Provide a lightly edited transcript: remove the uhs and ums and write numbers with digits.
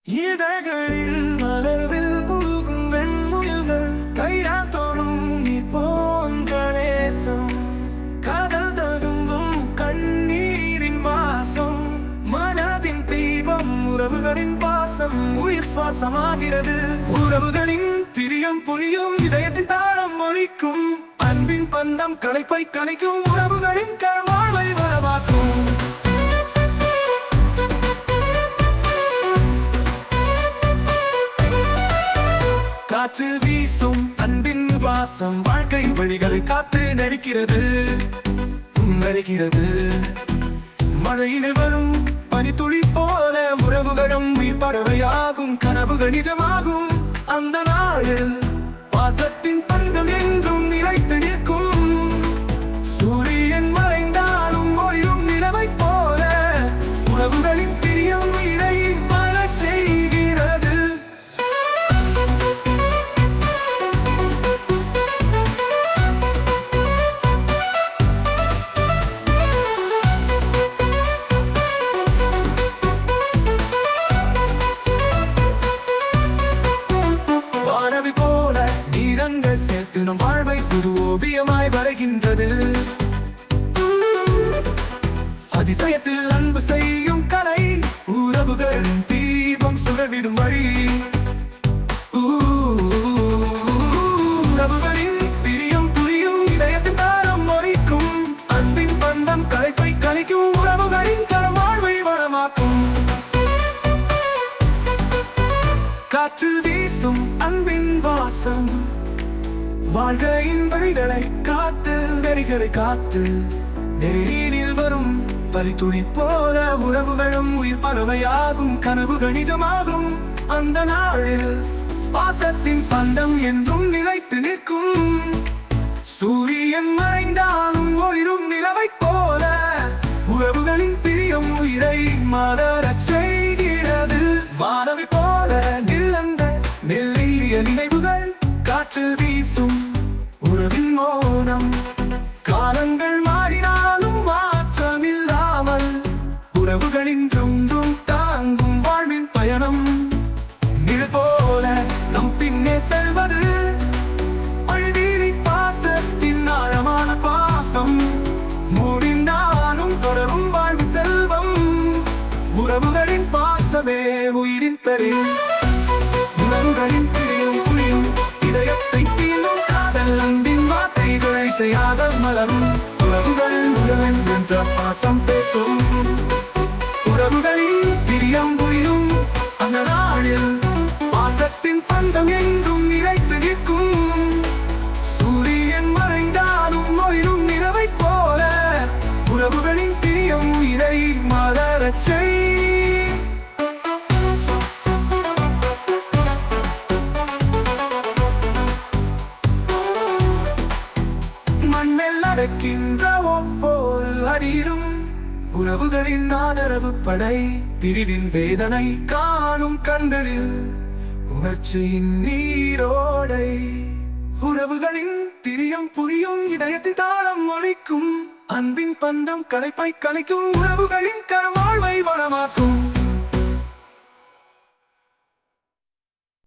இதழ்களில் மலர்வில் உருகும் வெண்முயல்கள் கையால் தோணும் நீர் போன்ற நேசம் காதல் ததும்பும் கண்ணீரின் வாசம் மனதின் தீபம் உறவுகளின் பாசம் உயிர் சுவாசமாகிறது உறவுகளின் பிரியம் புரியும் இதயத்தின் தாளம் ஒலிக்கும் அன்பின் பந்தம் களைப்பை கலைக்கும் உறவுகளின் வாழ்வை வரவாக்கும் காற்றில் வீசும் அன்பின் வாசம் வாழ்க்கை வழிகளை காத்து நெருக்கிறது மழையினில் வரும் பனித்துளி போல உறவுகளும் உயிர் பறவையாகும் கனவுகள் நிஜமாகும் அந்த நாளில் பாசத்தின் பந்தம் என்றும் நிலைத்து நிற்கும் சூரியன் மறைந்தாலும் ஒளிரும் நிலவை போல உறவுகளின் பிரியம் உயிரை மழ செய்கிறது சேர்த்து நம் வாழ்வை புது ஓவியமாய் வரைகின்றது அதிசயத்தில் அன்பு செய்யும் கலை உறவுகள் தீபம் சுடவிடும் வழி உறவுகளின் பிரியம் புரியும் இதயத்தின் தாரம் ஒலிக்கும் அன்பின் பந்தம் கலைப்பை கலைக்கும் உறவுகளின் தரம் வாழ்வை வளமாக்கும் காற்றில் வீசும் அன்பின் வாசம் வாழ்க்கையின் வழிகளை காத்து நெறிகளை காத்து நெறியில் வரும் பரித்துளி போல உறவுகளும் உயிர் பறவையாகும் கனவுகள் நிஜமாகும் அந்த நாளில் பாசத்தின் பந்தம் என்றும் நிலைத்து நிற்கும் சூரியன் மறைந்தாலும் ஒளிரும் நிலவை போல உறவுகளின் பிரியம் உயிரை மலரச் செய்கிறது மாணவி போல நில்லந்த மெல்லிய நினைவுகள் காற்றில் வீசும் உறவின் மோனம் காலங்கள் மாறினாலும் மாற்றமில்லாமல் உறவுகளின் துண்டும் தாங்கும் வாழ்வின் பயணம் நிழல் போல நம் பின்னே செல்வது அழுதீரி பாசத்தின் ஆழமான பாசம் முடிந்தாலும் தொடரும் வாழ்வு செல்வம் உறவுகளின் பாசமே உயிரின் தரில் உறவுகளின் பிரியும் புரியும் இதயத்தை தீண்டும் காதல் அன்பின் வார்த்தைகள் இசையாக மலரும் உறவுகள் உறவன் என்ற பாசம் பேசும் உறவுகளின் பிரியம் புரியும் அந்த நாளில் பாசத்தின் பந்தம் என்றும் நிலைத்து நிற்கும் சூரியன் மறைந்தாலும் ஒளிரும் நிலவை போல உறவுகளின் பிரியம் உயிரை மலரச் செய் மண்ணில் நடக்கின்ற ஒவ்வொரு அடியிலும் உறவுகளின் ஆதரவு படை பிரிவின் வேதனை காணும் கண்களில் உணர்ச்சியின் நீரோடை உறவுகளின் பிரியம் புரியும் இதயத்தின் தாளம் ஒலிக்கும் அன்பின் பந்தம் கலைப்பை கலைக்கும் உறவுகளின் கரவாழ்வை வளமாக்கும்